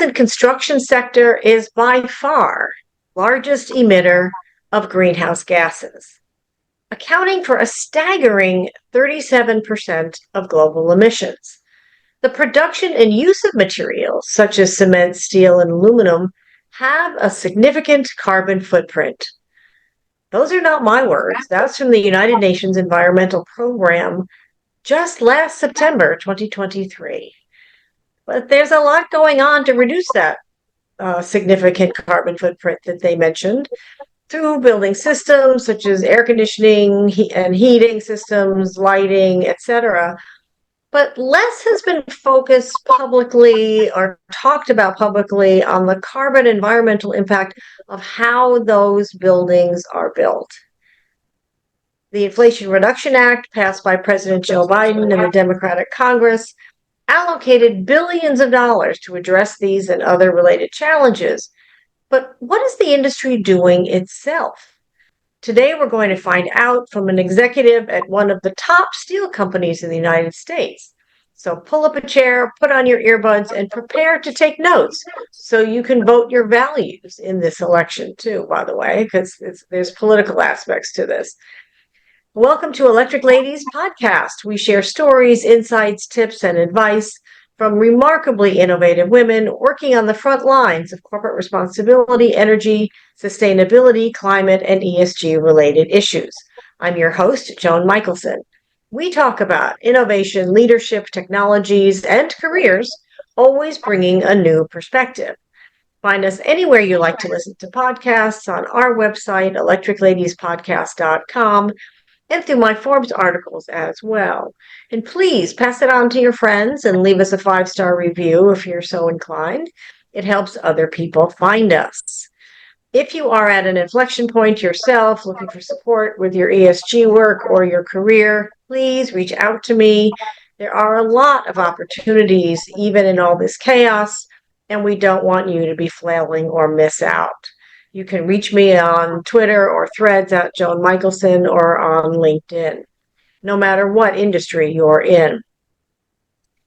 and construction sector is by far largest emitter of greenhouse gases, accounting for a staggering 37% of global emissions. The production and use of materials such as cement, steel, and aluminum have a significant carbon footprint. Those are not my words. That's from the United Nations Environmental Program just last September 2023. But there's a lot going on to reduce that significant carbon footprint that they mentioned through building systems such as air conditioning and heating systems, lighting, etc. But less has been focused publicly or talked about publicly on the carbon environmental impact of how those buildings are built. The Inflation Reduction Act, passed by President Joe Biden and the Democratic Congress, allocated billions of dollars to address these and other related challenges. But what is the industry doing itself? Today, we're going to find out from an executive at one of the top steel companies in the United States. So pull up a chair, put on your earbuds, and prepare to take notes so you can vote your values in this election too, by the way, because there's political aspects to this. Welcome to Electric Ladies Podcast. We share stories, insights, tips, and advice from remarkably innovative women working on the front lines of corporate responsibility, energy, sustainability, climate, and ESG-related issues. I'm your host, Joan Michelson. We talk about innovation, leadership, technologies, and careers, always bringing a new perspective. Find us anywhere you like to listen to podcasts on our website, electricladiespodcast.com, and through my Forbes articles as well. And please pass it on to your friends and leave us a 5-star review if you're so inclined. It helps other people find us. If you are at an inflection point yourself, looking for support with your ESG work or your career, please reach out to me. There are a lot of opportunities, even in all this chaos, and we don't want you to be flailing or miss out. You can reach me on Twitter or Threads at Joan Michelson or on LinkedIn, no matter what industry you're in.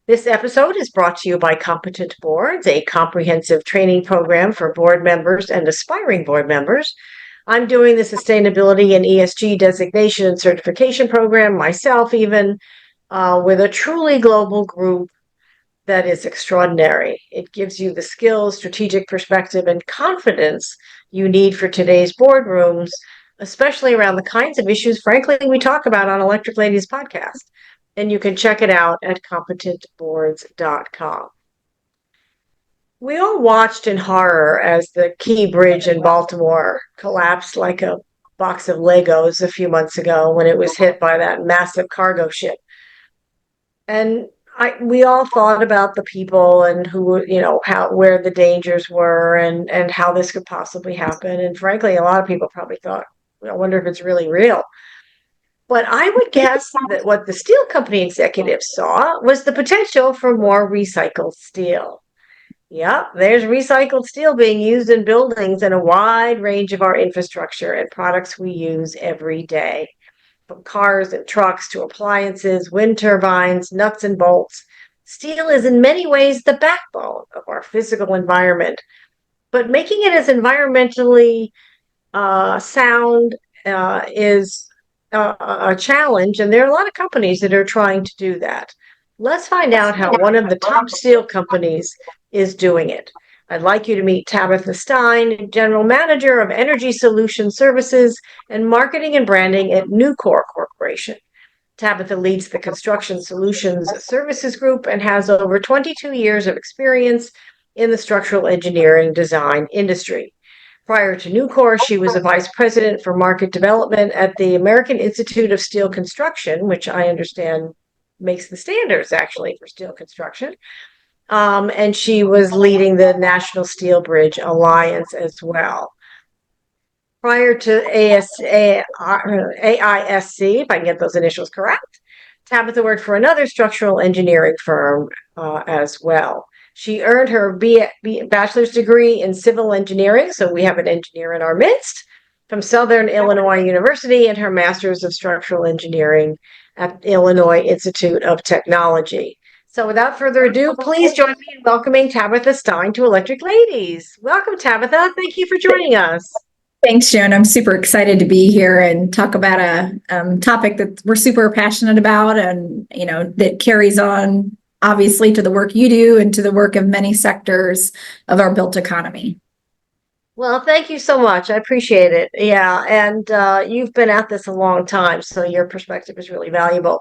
This episode is brought to you by Competent Boards, a comprehensive training program for board members and aspiring board members. I'm doing the Sustainability and ESG Designation and Certification Program myself, even with a truly global group that is extraordinary. It gives you the skills, strategic perspective, and confidence you need for today's boardrooms, especially around the kinds of issues, frankly, we talk about on Electric Ladies Podcast. And you can check it out at competentboards.com. We all watched in horror as the Key Bridge in Baltimore collapsed like a box of Legos a few months ago when it was hit by that massive cargo ship. And we all thought about the people and who, where the dangers were and how this could possibly happen. And frankly, a lot of people probably thought, I wonder if it's really real. But I would guess that what the steel company executives saw was the potential for more recycled steel. Yep, there's recycled steel being used in buildings and a wide range of our infrastructure and products we use every day. From cars and trucks to appliances, wind turbines, nuts and bolts. Steel is in many ways the backbone of our physical environment. But making it as environmentally sound is a challenge, and there are a lot of companies that are trying to do that. Let's find out how one of the top steel companies is doing it. I'd like you to meet Tabitha Stine, General Manager of Energy Solution Services and Marketing and Branding at Nucor Corporation. Tabitha leads the Construction Solutions Services Group and has over 22 years of experience in the structural engineering design industry. Prior to Nucor, she was a vice president for market development at the American Institute of Steel Construction, which I understand makes the standards actually for steel construction. And she was leading the National Steel Bridge Alliance as well. Prior to AISC, if I can get those initials correct, Tabitha worked for another structural engineering firm as well. She earned her bachelor's degree in civil engineering, so we have an engineer in our midst, from Southern Illinois University, and her master's of structural engineering at Illinois Institute of Technology. So without further ado, please join me in welcoming Tabitha Stine to Electric Ladies. Welcome, Tabitha. Thank you for joining us. Thanks, Sharon. I'm super excited to be here and talk about a topic that we're super passionate about, and that carries on obviously to the work you do and to the work of many sectors of our built economy. Well, thank you so much. I appreciate it. Yeah, and you've been at this a long time, so your perspective is really valuable.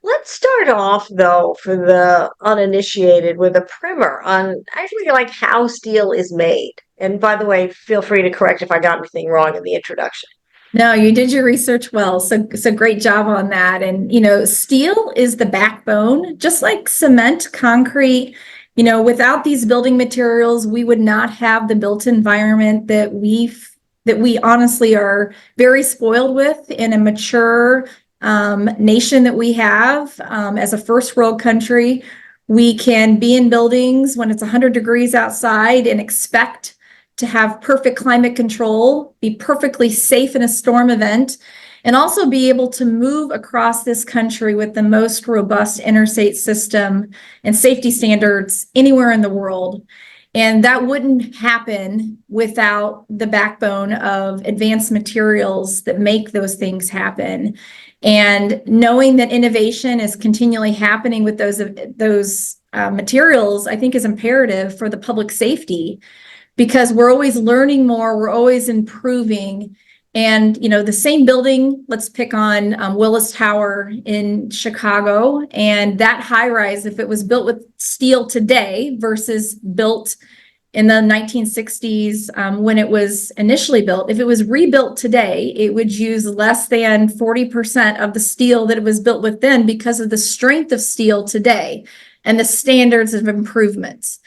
Let's start off, though, for the uninitiated with a primer on actually like how steel is made. And by the way, feel free to correct if I got anything wrong in the introduction. No, you did your research well. So great job on that. And steel is the backbone, just like cement, concrete. Without these building materials, we would not have the built environment that we honestly are very spoiled with in a mature nation that we have as a first world country. We can be in buildings when it's 100 degrees outside and expect to have perfect climate control, be perfectly safe in a storm event, and also be able to move across this country with the most robust interstate system and safety standards anywhere in the world. And that wouldn't happen without the backbone of advanced materials that make those things happen. And knowing that innovation is continually happening with those materials, I think is imperative for the public safety, because we're always learning more, we're always improving. And the same building, let's pick on Willis Tower in Chicago, and that high rise, if it was built with steel today versus built in the 1960s when it was initially built, if it was rebuilt today, it would use less than 40% of the steel that it was built with then, because of the strength of steel today and the standards of improvements.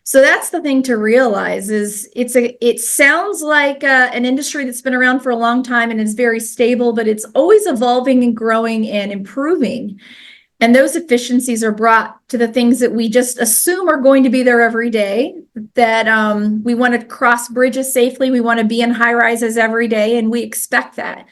So that's the thing to realize is it sounds like an industry that's been around for a long time and is very stable, but it's always evolving and growing and improving. And those efficiencies are brought to the things that we just assume are going to be there every day, that we want to cross bridges safely. We want to be in high rises every day, and we expect that.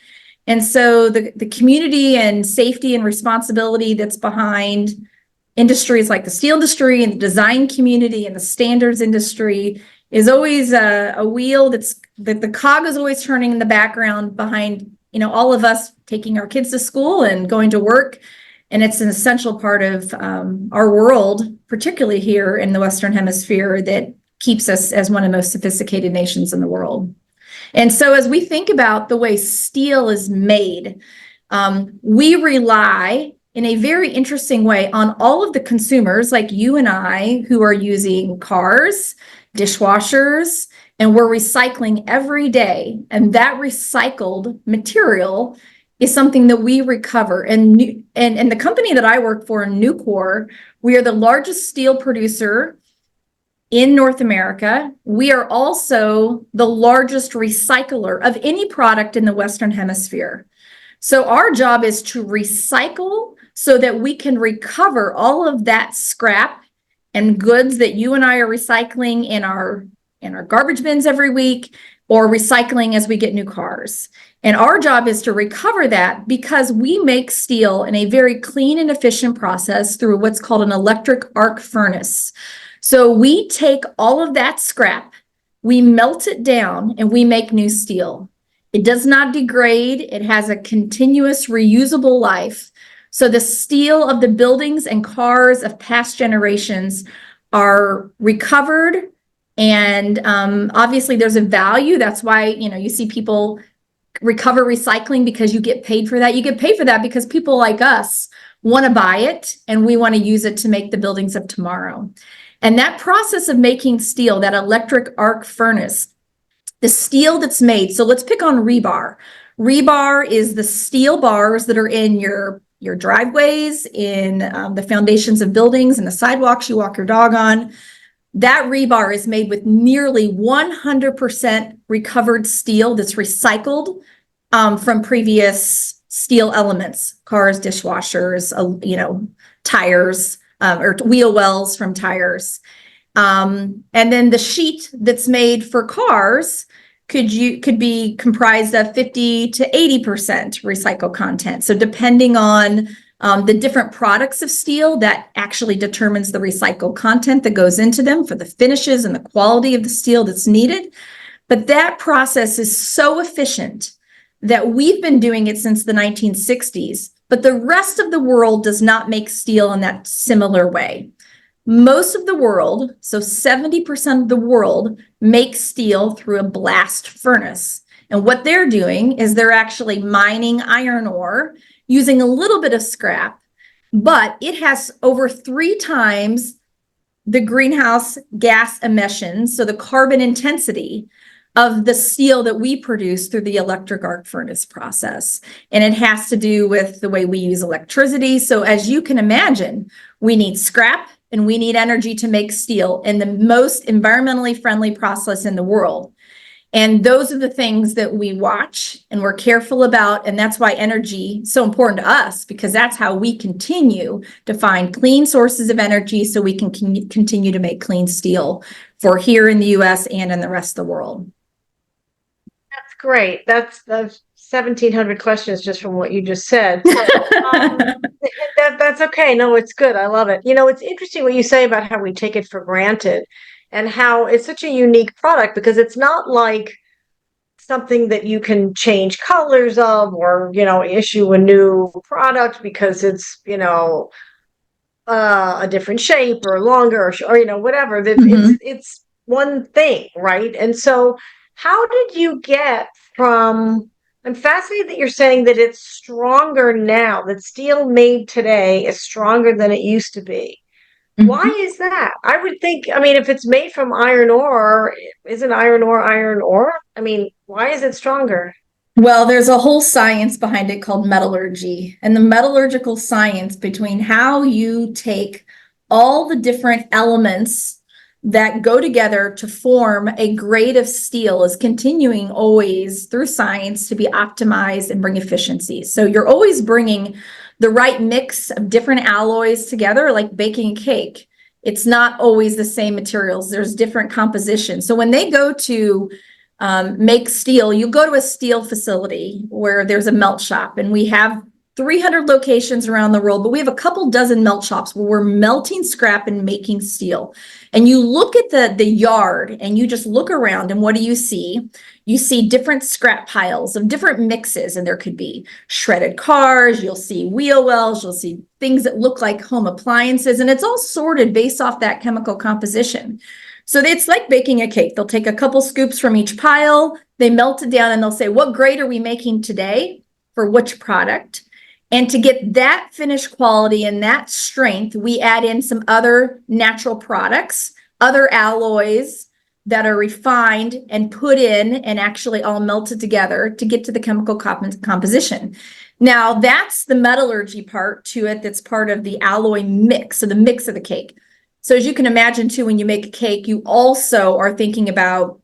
And so the community and safety and responsibility that's behind industries like the steel industry and the design community and the standards industry is always a wheel that the cog is always turning in the background behind all of us taking our kids to school and going to work. And it's an essential part of our world, particularly here in the Western Hemisphere, that keeps us as one of the most sophisticated nations in the world. And so as we think about the way steel is made, we rely in a very interesting way on all of the consumers like you and I, who are using cars, dishwashers, and we're recycling every day. And that recycled material is something that we recover. And the company that I work for, Nucor, we are the largest steel producer in North America. We are also the largest recycler of any product in the Western Hemisphere. So our job is to recycle so that we can recover all of that scrap and goods that you and I are recycling in our garbage bins every week, or recycling as we get new cars. And our job is to recover that, because we make steel in a very clean and efficient process through what's called an electric arc furnace. So we take all of that scrap, we melt it down, and we make new steel. It does not degrade. It has a continuous reusable life. So the steel of the buildings and cars of past generations are recovered. And obviously there's a value. That's why, you see people recover recycling, because you get paid for that. You get paid for that because people like us want to buy it, and we want to use it to make the buildings of tomorrow. And that process of making steel, that electric arc furnace, the steel that's made, so let's pick on rebar. Rebar is the steel bars that are in your driveways, in the foundations of buildings, and the sidewalks you walk your dog on. That rebar is made with nearly 100% recovered steel that's recycled from previous steel elements, cars, dishwashers, tires, or wheel wells from tires. And then the sheet that's made for cars could be comprised of 50 to 80% recycled content. So depending on the different products of steel that actually determines the recycled content that goes into them for the finishes and the quality of the steel that's needed. But that process is so efficient that we've been doing it since the 1960s, but the rest of the world does not make steel in that similar way. Most of the world, so 70% of the world, makes steel through a blast furnace. And what they're doing is they're actually mining iron ore using a little bit of scrap, but it has over 3 times the greenhouse gas emissions, so the carbon intensity of the steel that we produce through the electric arc furnace process. And it has to do with the way we use electricity. So as you can imagine, we need scrap and we need energy to make steel in the most environmentally friendly process in the world. And those are the things that we watch and we're careful about. And that's why energy is so important to us, because that's how we continue to find clean sources of energy so we can continue to make clean steel for here in the US and in the rest of the world. That's great. That's 1,700 questions just from what you just said. That's okay. No, it's good. I love it. It's interesting what you say about how we take it for granted and how it's such a unique product, because it's not like something that you can change colors of, or issue a new product because it's a different shape or longer, or whatever. It's one thing, right? And so how did you get from, I'm fascinated that you're saying that it's stronger now, that steel made today is stronger than it used to be. Why is that? I would think, if it's made from iron ore, isn't iron ore iron ore? Why is it stronger? Well, there's a whole science behind it called metallurgy, and the metallurgical science between how you take all the different elements that go together to form a grade of steel is continuing always through science to be optimized and bring efficiency. So you're always bringing the right mix of different alloys together, like baking a cake. It's not always the same materials. There's different compositions. So when they go to make steel, you go to a steel facility where there's a melt shop, and we have 300 locations around the world, but we have a couple dozen melt shops where we're melting scrap and making steel. And you look at the yard and you just look around, and what do you see? You see different scrap piles of different mixes, and there could be shredded cars, you'll see wheel wells, you'll see things that look like home appliances, and it's all sorted based off that chemical composition. So it's like baking a cake. They'll take a couple scoops from each pile, they melt it down, and they'll say, what grade are we making today for which product? And to get that finished quality and that strength, we add in some other natural products, other alloys that are refined and put in and actually all melted together to get to the chemical composition. Now, that's the metallurgy part to it that's part of the alloy mix, so the mix of the cake. So as you can imagine too, when you make a cake, you also are thinking about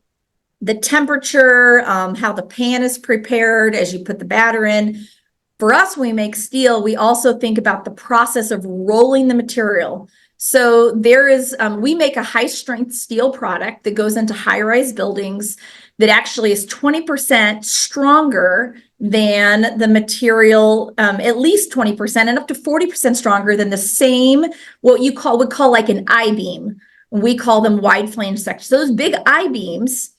the temperature, how the pan is prepared as you put the batter in. For us, when we make steel, we also think about the process of rolling the material. So there is, we make a high strength steel product that goes into high-rise buildings that actually is 20% stronger than the material, at least 20% and up to 40% stronger than the same, what you would call like an I-beam. We call them wide flange sections. Those big I-beams,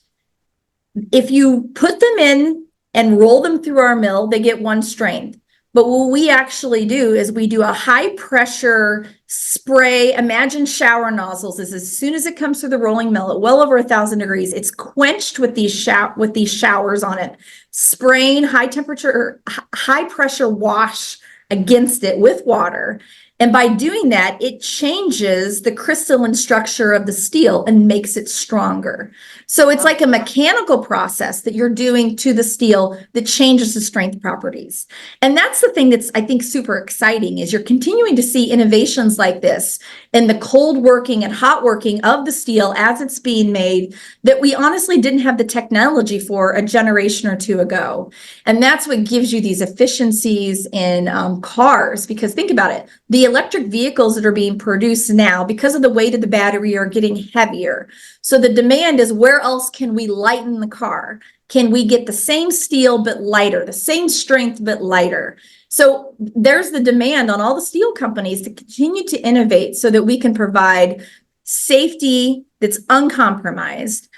if you put them in and roll them through our mill, they get one strength. But what we actually do is we do a high pressure spray. Imagine shower nozzles. As soon as it comes through the rolling mill at well over 1,000 degrees, it's quenched with these showers on it, spraying high temperature, high pressure wash against it with water. And by doing that, it changes the crystalline structure of the steel and makes it stronger. So it's like a mechanical process that you're doing to the steel that changes the strength properties. And that's the thing that's, I think, super exciting, is you're continuing to see innovations like this in the cold working and hot working of the steel as it's being made that we honestly didn't have the technology for a generation or two ago. And that's what gives you these efficiencies in cars, because think about it. The electric vehicles that are being produced now, because of the weight of the battery, are getting heavier. So the demand is, where else can we lighten the car? can we get the same steel but lighter, the same strength but lighter? So there's the demand on all the steel companies to continue to innovate so that we can provide safety that's uncompromised,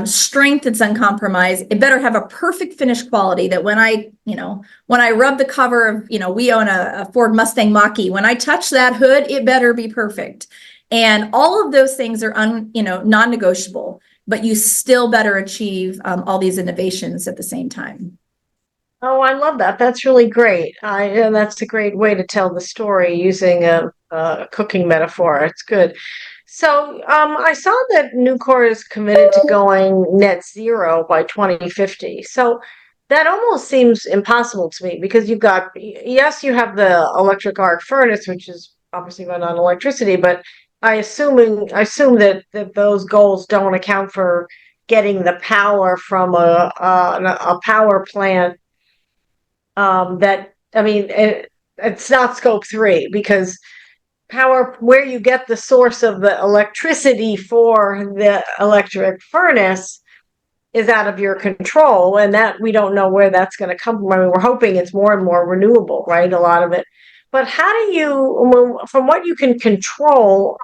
strength that's uncompromised. It better have a perfect finish quality that when I rub the cover of, we own a Ford Mustang Mach-E, when I touch that hood, it better be perfect. And all of those things are non-negotiable, but you still better achieve all these innovations at the same time. Oh, I love that. That's really great. And that's a great way to tell the story using a cooking metaphor. It's good. So, I saw that Nucor is committed to going net zero by 2050. So that almost seems impossible to me because yes, you have the electric arc furnace, which is obviously run on electricity, but I assume that those goals don't account for getting the power from a power plant that I mean, it's not scope three because power where you get the source of the electricity for the electric furnace is out of your control, and that we don't know where that's going to come from. I mean, we're hoping it's more and more renewable, right? A lot of it. But how do you, from what you can control,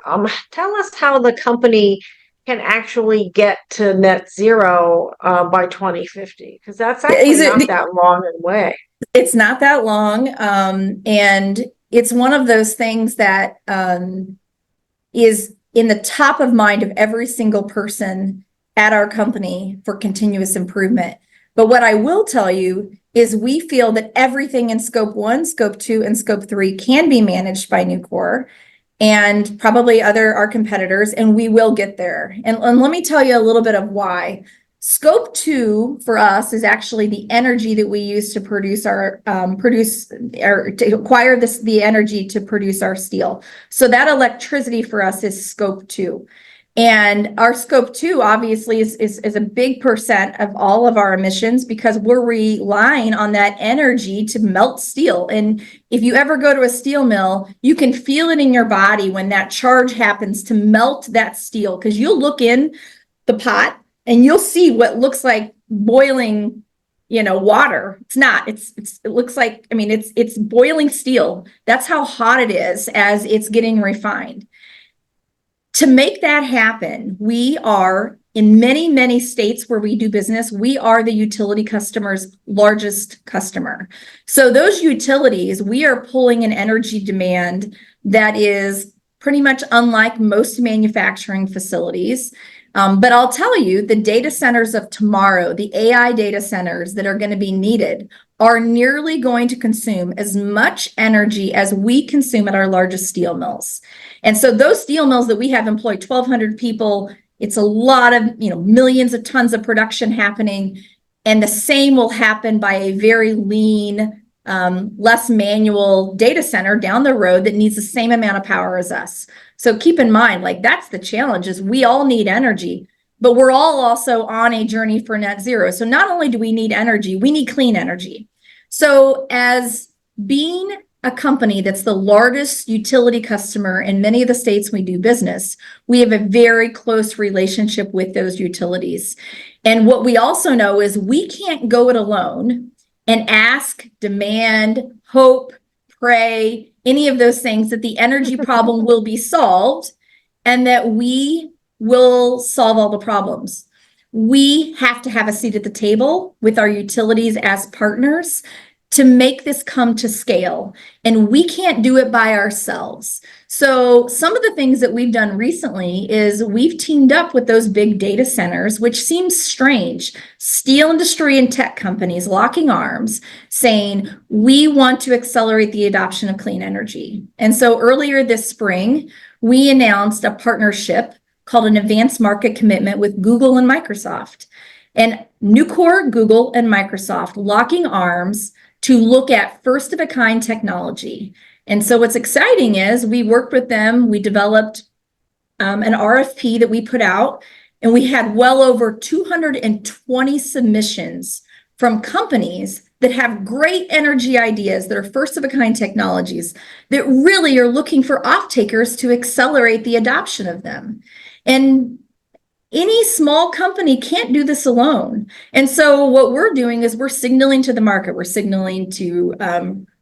tell us how the company can actually get to net zero by 2050, because that's actually not that long away. It's not that long. And it's one of those things that is in the top of mind of every single person at our company for continuous improvement. But what I will tell you is we feel that everything in scope 1, scope 2, and scope 3 can be managed by Nucor and probably our competitors, and we will get there. And let me tell you a little bit of why. Scope 2 for us is actually the energy that we use to produce or to acquire the energy to produce our steel. So that electricity for us is scope 2. And our scope 2 obviously is a big percent of all of our emissions because we're relying on that energy to melt steel. And if you ever go to a steel mill, you can feel it in your body when that charge happens to melt that steel, because you'll look in the pot and you'll see what looks like boiling, water. It's not. It looks like, it's boiling steel. That's how hot it is as it's getting refined. To make that happen, we are in many, many states where we do business, we are the utility customer's largest customer. So those utilities, we are pulling an energy demand that is pretty much unlike most manufacturing facilities. But I'll tell you, the data centers of tomorrow, the AI data centers that are going to be needed, are nearly going to consume as much energy as we consume at our largest steel mills. And so those steel mills that we have employ 1,200 people. It's a lot of, millions of tons of production happening. And the same will happen by a very lean, less manual data center down the road that needs the same amount of power as us. So keep in mind, that's the challenge, is we all need energy, but we're all also on a journey for net zero. So not only do we need energy, we need clean energy. So as being a company that's the largest utility customer in many of the states we do business, we have a very close relationship with those utilities. And what we also know is we can't go it alone and ask, demand, hope, pray, any of those things that the energy problem will be solved and that we will solve all the problems. We have to have a seat at the table with our utilities as partners to make this come to scale. And we can't do it by ourselves. So some of the things that we've done recently is we've teamed up with those big data centers, which seems strange. Steel industry and tech companies locking arms, saying, we want to accelerate the adoption of clean energy. And so earlier this spring, we announced a partnership called an advanced market commitment with Google and Microsoft. And Nucor, Google, and Microsoft locking arms to look at first-of-a-kind technology. And so what's exciting is we worked with them, we developed an RFP that we put out, and we had well over 220 submissions from companies that have great energy ideas that are first-of-a-kind technologies that really are looking for off-takers to accelerate the adoption of them. And any small company can't do this alone. And so what we're doing is we're signaling to the market, we're signaling to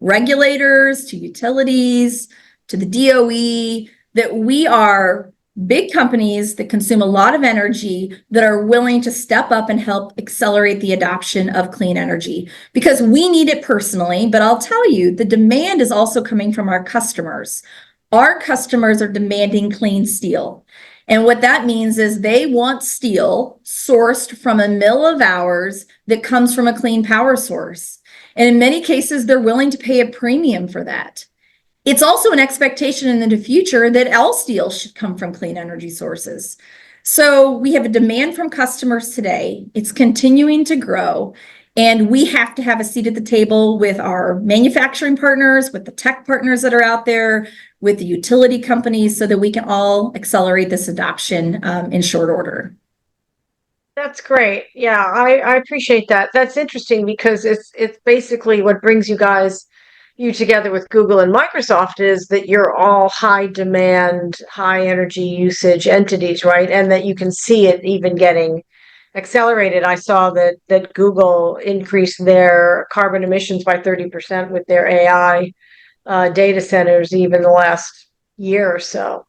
regulators, to utilities, to the DOE, that we are big companies that consume a lot of energy that are willing to step up and help accelerate the adoption of clean energy, because we need it personally. But I'll tell you, the demand is also coming from our customers. Our customers are demanding clean steel. And what that means is they want steel sourced from a mill of ours that comes from a clean power source. And in many cases, they're willing to pay a premium for that. It's also an expectation in the future that all steel should come from clean energy sources. So we have a demand from customers today. It's continuing to grow. And we have to have a seat at the table with our manufacturing partners, with the tech partners that are out there, with the utility companies, so that we can all accelerate this adoption in short order. That's great. Yeah, I appreciate that. That's interesting because it's basically what brings you together with Google and Microsoft is that you're all high demand, high energy usage entities, right? And that you can see it even getting accelerated. I saw that Google increased their carbon emissions by 30% with their AI data centers even the last year or so.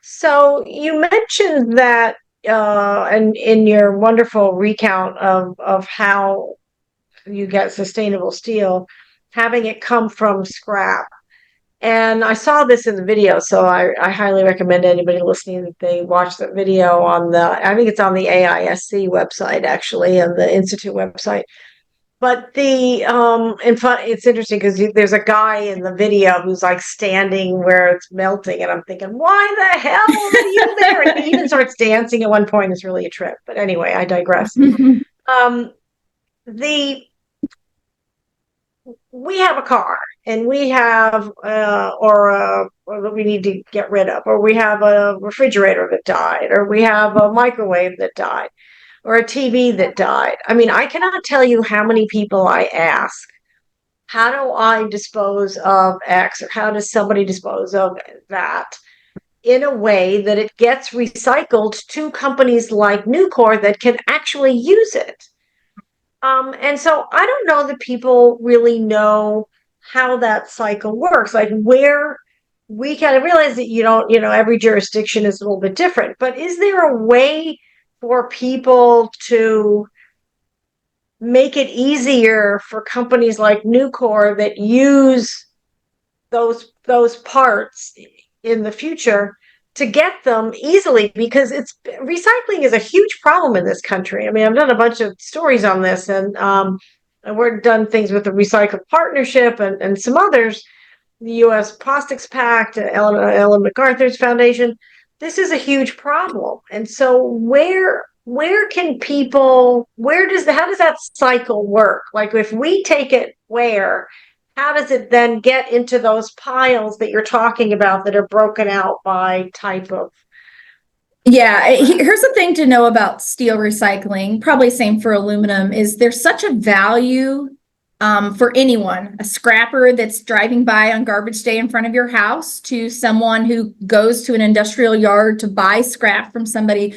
So you mentioned that and in your wonderful recount of how you get sustainable steel, having it come from scrap. And I saw this in the video, so I highly recommend anybody listening that they watch the video on I think it's on the AISC website, actually, and the Institute website. But it's interesting because there's a guy in the video who's like standing where it's melting, and I'm thinking, why the hell are you there? And he even starts dancing at one point. It's really a trip. But anyway, I digress. Um, the we have a car and we have or that we need to get rid of, or we have a refrigerator that died, or we have a microwave that died, or a TV that died. I mean, I cannot tell you how many people I ask, how do I dispose of X, or how does somebody dispose of that in a way that it gets recycled to companies like Nucor that can actually use it. And so I don't know that people really know how that cycle works, like where we kind of realize that every jurisdiction is a little bit different, but is there a way for people to make it easier for companies like Nucor that use those parts in the future to get them easily, because recycling is a huge problem in this country. I mean, I've done a bunch of stories on this, and we've done things with the Recycle Partnership and some others, the U.S. Plastics Pact, Ellen MacArthur's Foundation. This is a huge problem, and so how does that cycle work? Like if we take it how does it then get into those piles that you're talking about that are broken out by type of? Yeah, here's the thing to know about steel recycling, probably same for aluminum, is there's such a value for anyone, a scrapper that's driving by on garbage day in front of your house, to someone who goes to an industrial yard to buy scrap from somebody.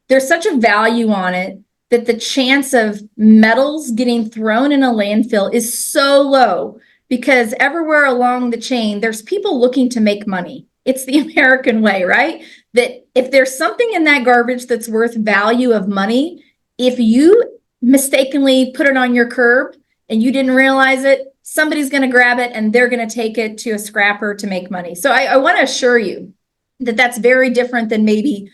There's such a value on it that the chance of metals getting thrown in a landfill is so low, because everywhere along the chain, there's people looking to make money. It's the American way, right? That if there's something in that garbage that's worth value of money, if you mistakenly put it on your curb and you didn't realize it, somebody's going to grab it and they're going to take it to a scrapper to make money. So I want to assure you that that's very different than maybe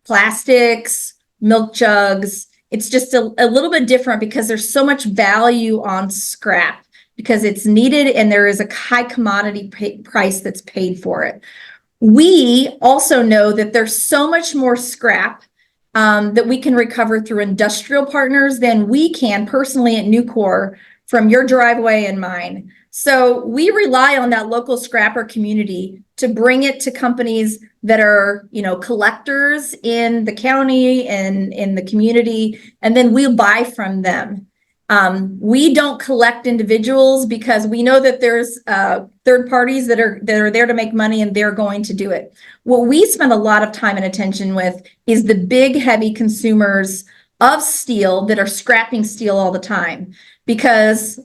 plastics, milk jugs. It's just a little bit different because there's so much value on scrap, because it's needed and there is a high commodity price that's paid for it. We also know that there's so much more scrap that we can recover through industrial partners than we can personally at Nucor from your driveway and mine. So we rely on that local scrapper community to bring it to companies that are, collectors in the county and in the community, and then we'll buy from them. We don't collect individuals because we know that there's third parties that are there to make money, and they're going to do it. What we spend a lot of time and attention with is the big, heavy consumers of steel that are scrapping steel all the time, because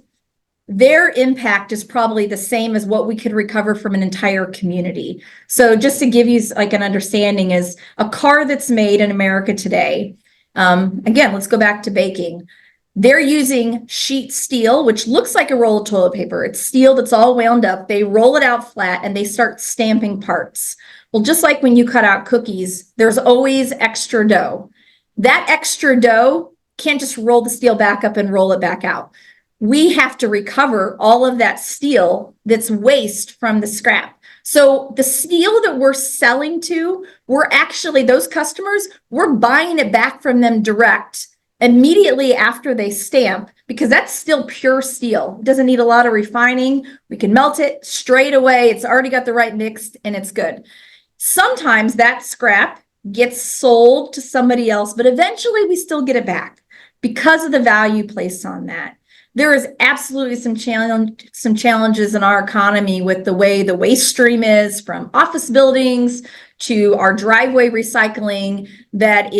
their impact is probably the same as what we could recover from an entire community. So just to give you like an understanding, is a car that's made in America today. Again, let's go back to baking. They're using sheet steel, which looks like a roll of toilet paper. It's steel that's all wound up. They roll it out flat and they start stamping parts. Well, just like when you cut out cookies, there's always extra dough. That extra dough can't just roll the steel back up and roll it back out. We have to recover all of that steel that's waste from the scrap. So the steel that we're selling to, we're actually, those customers, we're buying it back from them direct immediately after they stamp, because that's still pure steel. It doesn't need a lot of refining. We can melt it straight away. It's already got the right mix and it's good. Sometimes that scrap gets sold to somebody else, but eventually we still get it back because of the value placed on that. There is absolutely some challenges in our economy with the way the waste stream is, from office buildings to our driveway recycling, that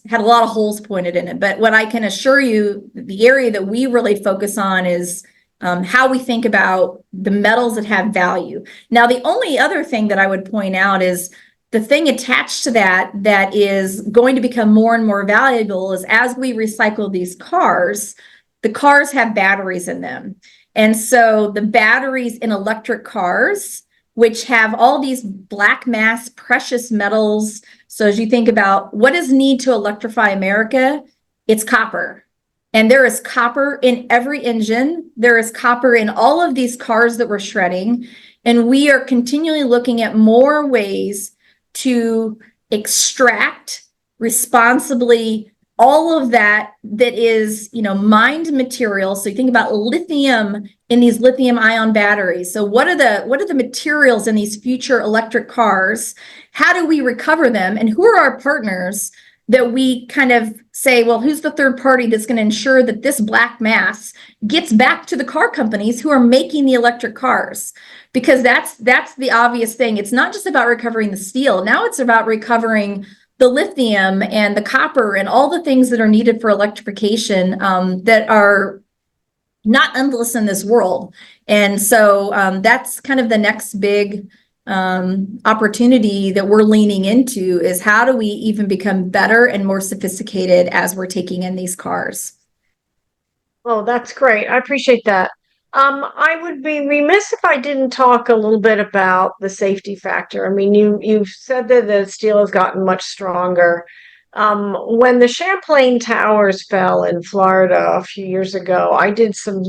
had a lot of holes pointed in it. But what I can assure you, the area that we really focus on is how we think about the metals that have value. Now, the only other thing that I would point out is the thing attached to that is going to become more and more valuable is, as we recycle these cars, the cars have batteries in them. And so the batteries in electric cars, which have all these black mass precious metals. So as you think about what is need to electrify America, it's copper. And there is copper in every engine. There is copper in all of these cars that we're shredding. And we are continually looking at more ways to extract responsibly all of that is, mined material. So you think about lithium in these lithium ion batteries. So what are the materials in these future electric cars? How do we recover them? And who are our partners that we kind of say, well, who's the third party that's going to ensure that this black mass gets back to the car companies who are making the electric cars? Because that's the obvious thing. It's not just about recovering the steel. Now it's about recovering the lithium and the copper and all the things that are needed for electrification that are not endless in this world. And so that's kind of the next big opportunity that we're leaning into, is how do we even become better and more sophisticated as we're taking in these cars? Oh, that's great. I appreciate that. I would be remiss if I didn't talk a little bit about the safety factor. I mean, you've said that the steel has gotten much stronger. When the Champlain Towers fell in Florida a few years ago, I did some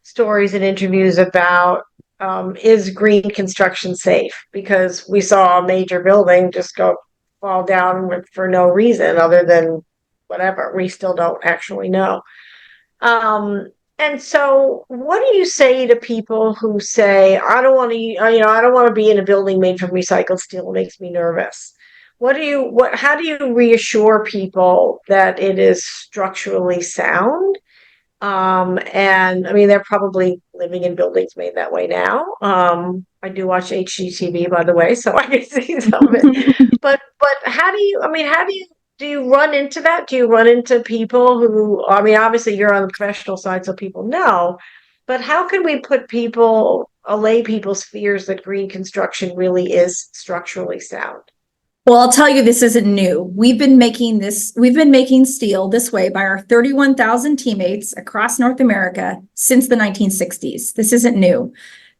stories and interviews about is green construction safe? Because we saw a major building just fall down for no reason other than whatever. We still don't actually know. And so what do you say to people who say, I don't want to, I don't want to be in a building made from recycled steel. It makes me nervous. How do you reassure people that it is structurally sound? And I mean, they're probably living in buildings made that way now. I do watch HGTV, by the way, so I can see some of it. But how do you run into that? Do you run into people who, I mean, obviously you're on the professional side, so people know, but how can we allay people's fears that green construction really is structurally sound? Well, I'll tell you, this isn't new. We've been making steel this way by our 31,000 teammates across North America since the 1960s. This isn't new.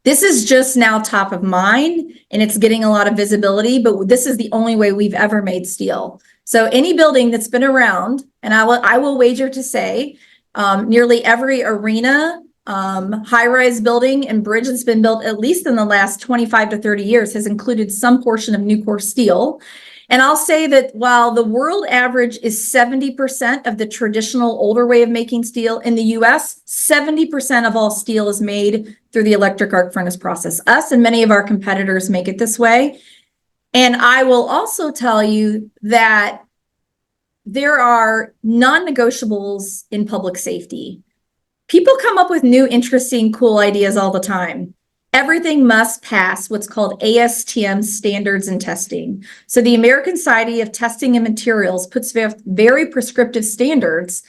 This is just now top of mind, and it's getting a lot of visibility, but this is the only way we've ever made steel. So any building that's been around, and I will wager to say nearly every arena, high-rise building and bridge that's been built at least in the last 25 to 30 years has included some portion of Nucor steel. And I'll say that while the world average is 70% of the traditional older way of making steel, in the US, 70% of all steel is made through the electric arc furnace process. Us and many of our competitors make it this way. And I will also tell you that there are non-negotiables in public safety. People come up with new, interesting, cool ideas all the time. Everything must pass what's called ASTM standards in testing. So the American Society of Testing and Materials puts very prescriptive standards.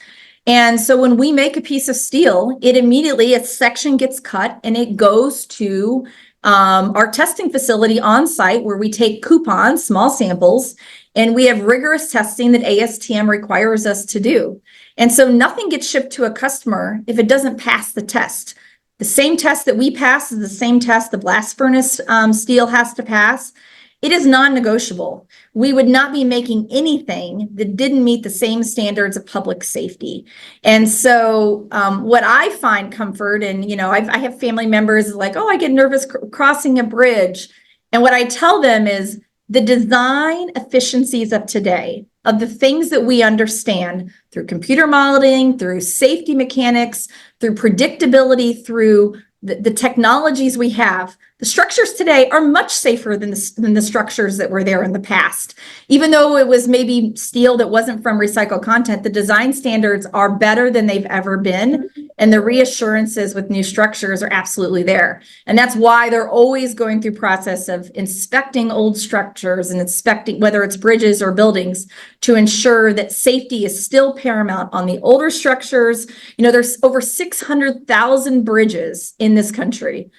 And so when we make a piece of steel, it immediately, a section gets cut and it goes to our testing facility on site where we take coupons, small samples, and we have rigorous testing that ASTM requires us to do. And so nothing gets shipped to a customer if it doesn't pass the test. The same test that we pass is the same test the blast furnace steel has to pass. It is non-negotiable. We would not be making anything that didn't meet the same standards of public safety. And so what I find comfort, and I have family members like, oh, I get nervous crossing a bridge. And what I tell them is the design efficiencies of today, of the things that we understand through computer modeling, through safety mechanics, through predictability, through the technologies we have, the structures today are much safer than the structures that were there in the past. Even though it was maybe steel that wasn't from recycled content, the design standards are better than they've ever been. And the reassurances with new structures are absolutely there. And that's why they're always going through process of inspecting old structures and inspecting whether it's bridges or buildings to ensure that safety is still paramount on the older structures. There's over 600,000 bridges in this country.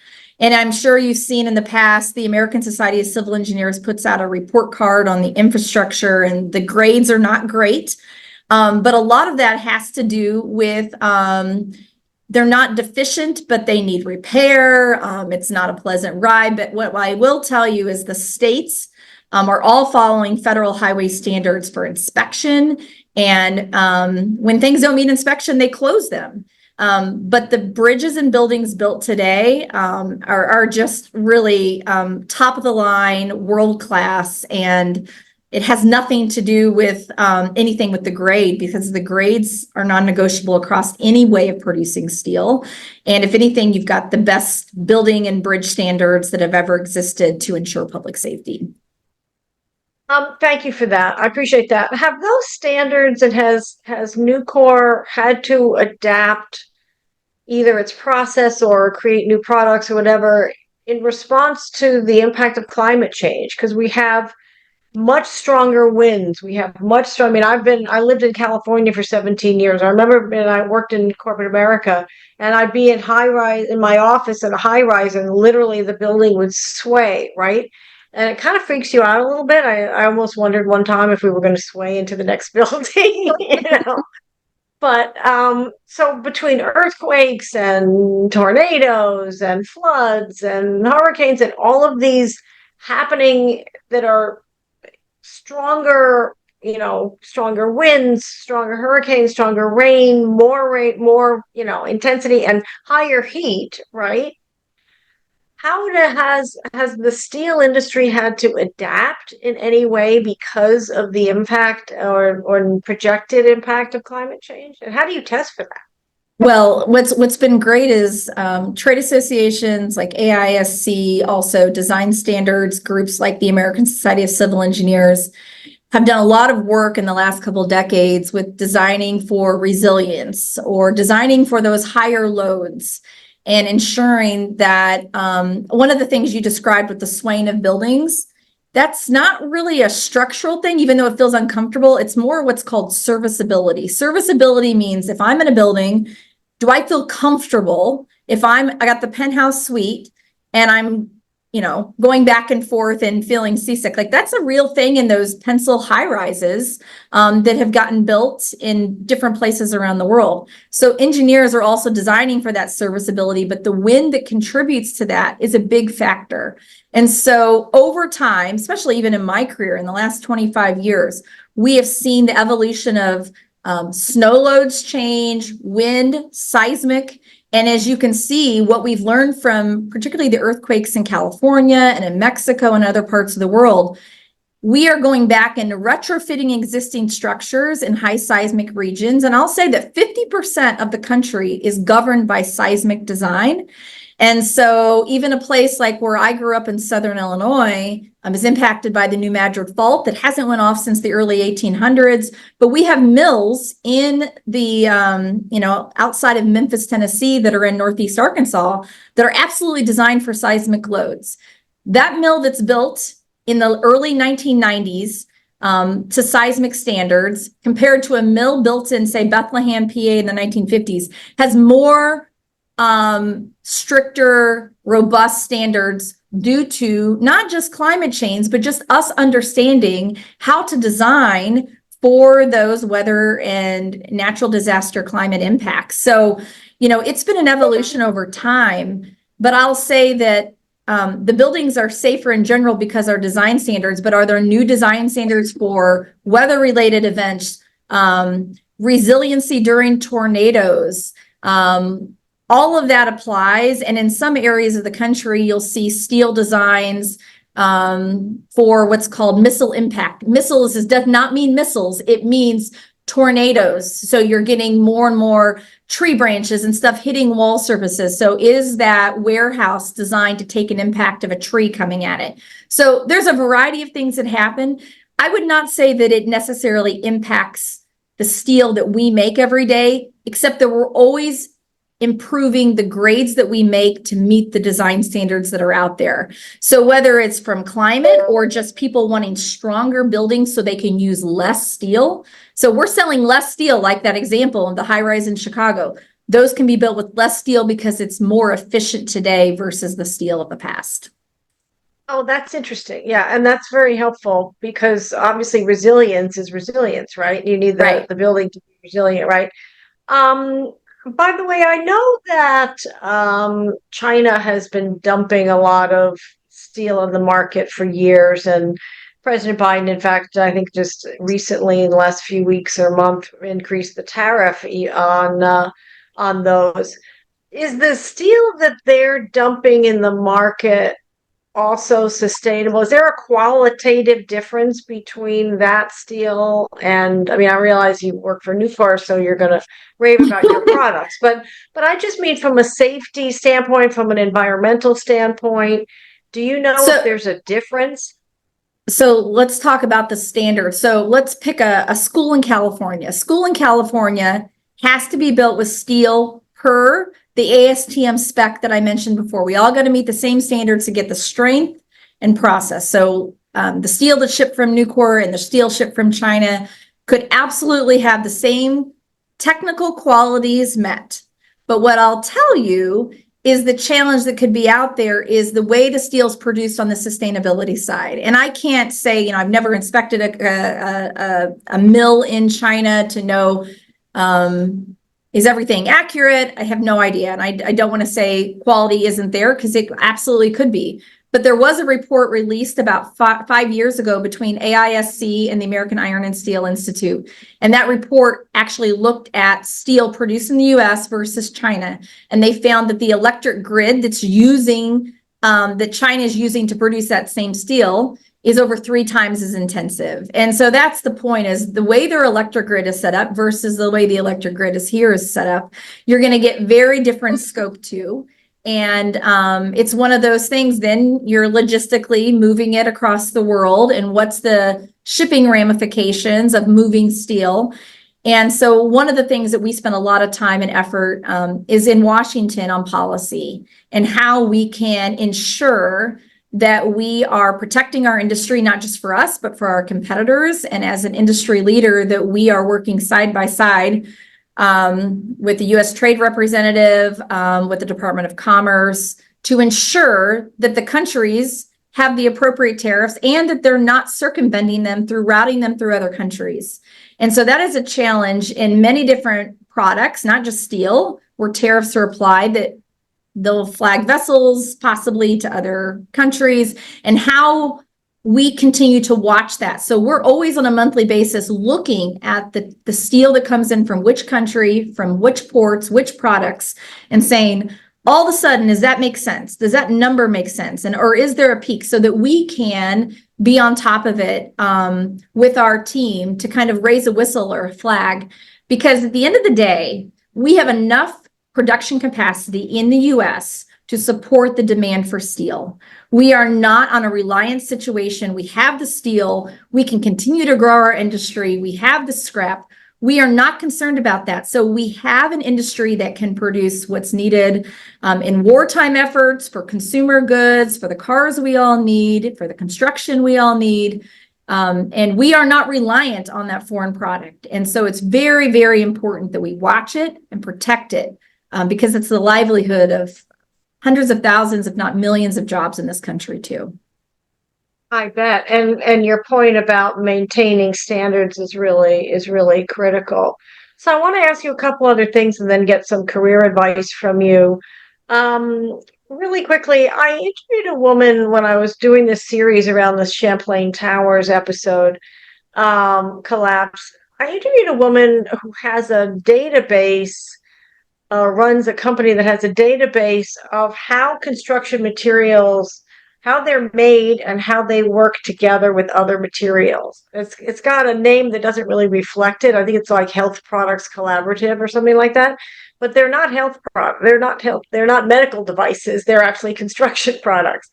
And I'm sure you've seen in the past, the American Society of Civil Engineers puts out a report card on the infrastructure, and the grades are not great. But a lot of that has to do with they're not deficient, but they need repair. It's not a pleasant ride. But what I will tell you is the states are all following federal highway standards for inspection. And when things don't meet inspection, they close them. But the bridges and buildings built today are just really top of the line, world class, and it has nothing to do with anything with the grade, because the grades are non-negotiable across any way of producing steel. And if anything, you've got the best building and bridge standards that have ever existed to ensure public safety. Thank you for that. I appreciate that. Have those standards, and has Nucor had to adapt either its process or create new products or whatever in response to the impact of climate change? Because we have much stronger winds. We have much stronger. I mean, I lived in California for 17 years. I remember when I worked in corporate America, and I'd be in high rise in my office at a high rise, and literally the building would sway, right? And it kind of freaks you out a little bit. I almost wondered one time if we were going to sway into the next building. But so between earthquakes and tornadoes and floods and hurricanes and all of these happening that are stronger, stronger winds, stronger hurricanes, stronger rain, more, intensity and higher heat, right? How has the steel industry had to adapt in any way because of the impact or projected impact of climate change? And how do you test for that? Well, what's been great is trade associations like AISC, also design standards groups like the American Society of Civil Engineers have done a lot of work in the last couple of decades with designing for resilience or designing for those higher loads, and ensuring that one of the things you described with the swaying of buildings, that's not really a structural thing, even though it feels uncomfortable. It's more what's called serviceability. Serviceability means if I'm in a building, do I feel comfortable if I got the penthouse suite and I'm, going back and forth and feeling seasick? Like, that's a real thing in those pencil high rises that have gotten built in different places around the world. So engineers are also designing for that serviceability, but the wind that contributes to that is a big factor. And so over time, especially even in my career in the last 25 years, we have seen the evolution of snow loads change, wind, seismic. And as you can see, what we've learned from particularly the earthquakes in California and in Mexico and other parts of the world, we are going back and retrofitting existing structures in high seismic regions. And I'll say that 50% of the country is governed by seismic design. And so even a place like where I grew up in Southern Illinois is impacted by the New Madrid Fault that hasn't went off since the early 1800s. But we have mills in the, outside of Memphis, Tennessee, that are in Northeast Arkansas that are absolutely designed for seismic loads. That mill that's built in the early 1990s to seismic standards compared to a mill built in, say, Bethlehem, PA in the 1950s has more stricter, robust standards due to not just climate change, but just us understanding how to design for those weather and natural disaster climate impacts. So, it's been an evolution over time, but I'll say that the buildings are safer in general because our design standards, but are there new design standards for weather-related events, resiliency during tornadoes, all of that applies. And in some areas of the country, you'll see steel designs for what's called missile impact. Missiles does not mean missiles. It means tornadoes. So you're getting more and more tree branches and stuff hitting wall surfaces. So is that warehouse designed to take an impact of a tree coming at it? So there's a variety of things that happen. I would not say that it necessarily impacts the steel that we make every day, except that we're always improving the grades that we make to meet the design standards that are out there. So whether it's from climate or just people wanting stronger buildings so they can use less steel. So we're selling less steel, like that example of the high rise in Chicago. Those can be built with less steel because it's more efficient today versus the steel of the past. Oh, that's interesting. Yeah, and that's very helpful because obviously resilience is resilience, right? You need Right. the building to be resilient, right? Um, by the way, I know that China has been dumping a lot of steel on the market for years, and President Biden, in fact, I think just recently in the last few weeks or month, increased the tariff on those. Is the steel that they're dumping in the market also sustainable? Is there a qualitative difference between that steel and, I mean, I realize you work for Nucor, so you're going to rave about your products, but I just mean from a safety standpoint, from an environmental standpoint, do you know if So, there's a difference? so let's talk about the standards. So let's pick a school in California. A school in California has to be built with steel per the ASTM spec that I mentioned before. We all got to meet the same standards to get the strength and process. So the steel that's shipped from Nucor and the steel shipped from China could absolutely have the same technical qualities met. But what I'll tell you is the challenge that could be out there is the way the steel is produced on the sustainability side. And I can't say, I've never inspected a mill in China to know, is everything accurate? I have no idea. And I don't want to say quality isn't there because it absolutely could be. But there was a report released about 5 years ago between AISC and the American Iron and Steel Institute. And that report actually looked at steel produced in the US versus China. And they found that the electric grid that China is using to produce that same steel is over 3 times as intensive. And so that's the point, is the way their electric grid is set up versus the way the electric grid is set up, you're going to get very different scope too. And it's one of those things, then you're logistically moving it across the world, and what's the shipping ramifications of moving steel. And so one of the things that we spend a lot of time and effort is in Washington on policy and how we can ensure that we are protecting our industry, not just for us, but for our competitors. And as an industry leader, that we are working side by side with the U.S. Trade Representative, with the Department of Commerce, to ensure that the countries have the appropriate tariffs and that they're not circumventing them through routing them through other countries. And so that is a challenge in many different products, not just steel, where tariffs are applied, that they'll flag vessels possibly to other countries, and how we continue to watch that. So we're always on a monthly basis looking at the steel that comes in from which country, from which ports, which products, and saying, all of a sudden, does that make sense? Does that number make sense? And or is there a peak, so that we can be on top of it with our team to kind of raise a whistle or a flag? Because at the end of the day, we have enough production capacity in the US to support the demand for steel. We are not on a reliant situation. We have the steel. We can continue to grow our industry. We have the scrap. We are not concerned about that. So we have an industry that can produce what's needed in wartime efforts, for consumer goods, for the cars we all need, for the construction we all need. And we are not reliant on that foreign product. And so it's very, very important that we watch it and protect it because it's the livelihood of hundreds of thousands, if not millions of jobs in this country too. I bet. And your point about maintaining standards is really critical. So I want to ask you a couple other things and then get some career advice from you. Really quickly, I interviewed a woman when I was doing this series around the Champlain Towers episode collapse. I interviewed a woman who has a database, runs a company that has a database of how construction materials, how they're made and how they work together with other materials. It's got a name that doesn't really reflect it. I think it's like Health Products Collaborative or something like that. But they're not they're not medical devices. They're actually construction products.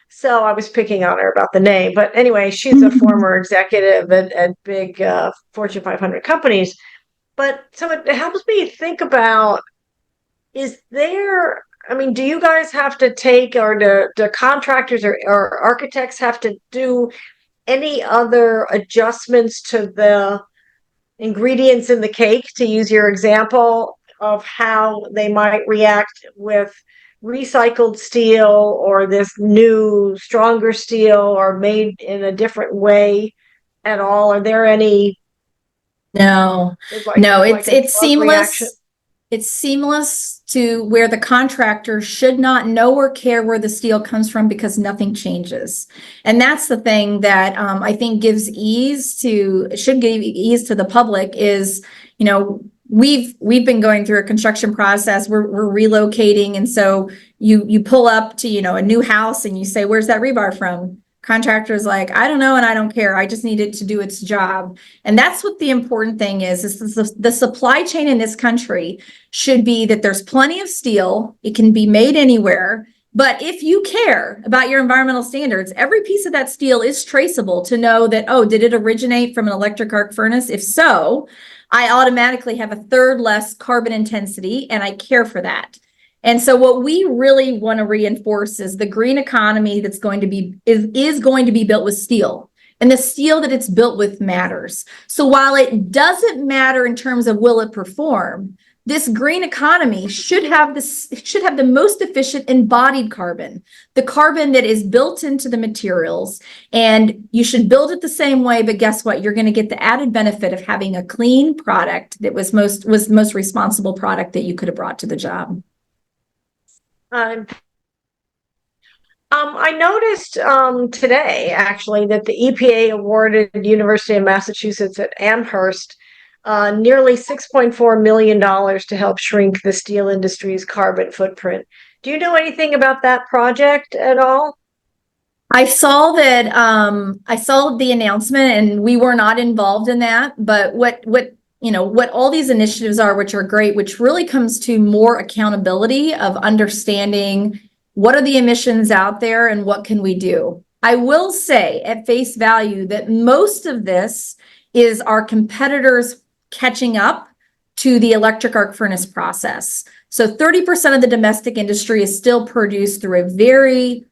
So I was picking on her about the name. But anyway, she's a former executive at big Fortune 500 companies. But so it helps me think about, is there, I mean, do you guys have to take, or do contractors or architects have to do any other adjustments to the ingredients in the cake, to use your example, of how they might react with recycled steel or this new, stronger steel or made in a different way at all? Are there any? No, Like, no, like it's reaction? seamless. It's seamless to where the contractor should not know or care where the steel comes from because nothing changes. And that's the thing that I think should give ease to the public is, you know, we've been going through a construction process. We're relocating. And so you pull up to, you know, a new house and you say, where's that rebar from? Contractor's like, I don't know and I don't care. I just need it to do its job. And that's what the important thing is the supply chain in this country should be that there's plenty of steel. It can be made anywhere. But if you care about your environmental standards, every piece of that steel is traceable to know that, oh, did it originate from an electric arc furnace? If so, I automatically have a third less carbon intensity and I care for that. And so what we really want to reinforce is the green economy that's going to be is going to be built with steel. And the steel that it's built with matters. So while it doesn't matter in terms of will it perform, this green economy should have the most efficient embodied carbon, the carbon that is built into the materials. And you should build it the same way, but guess what? You're going to get the added benefit of having a clean product that was the most responsible product that you could have brought to the job. I noticed today, actually, that the EPA awarded University of Massachusetts at Amherst nearly $6.4 million to help shrink the steel industry's carbon footprint. Do you know anything about that project at all? I saw that I saw the announcement and we were not involved in that, but what all these initiatives are, which are great, which really comes to more accountability of understanding what are the emissions out there and what can we do. I will say at face value that most of this is our competitors catching up to the electric arc furnace process. So 30% of the domestic industry is still produced through a very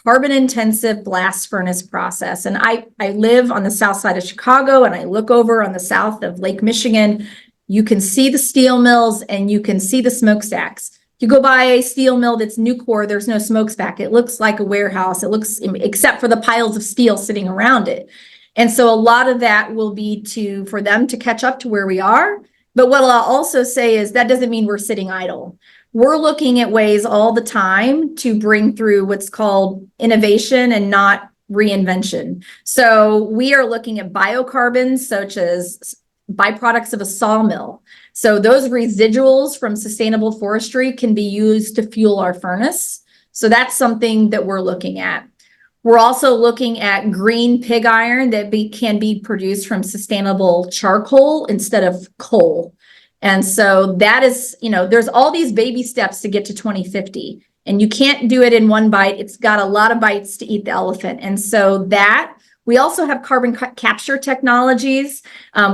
carbon intensive blast furnace process. And I live on the south side of Chicago and I look over on the south of Lake Michigan. You can see the steel mills and you can see the smokestacks. You go by a steel mill that's Nucor, there's no smokestack. It looks like a warehouse. It looks, except for the piles of steel sitting around it. And so a lot of that will be for them to catch up to where we are. But what I'll also say is that doesn't mean we're sitting idle. We're looking at ways all the time to bring through what's called innovation and not reinvention. So we are looking at biocarbons, such as byproducts of a sawmill. So those residuals from sustainable forestry can be used to fuel our furnace. So that's something that we're looking at. We're also looking at green pig iron that can be produced from sustainable charcoal instead of coal. And so that is, there's all these baby steps to get to 2050. And you can't do it in one bite. It's got a lot of bites to eat the elephant. And so that we also have carbon capture technologies.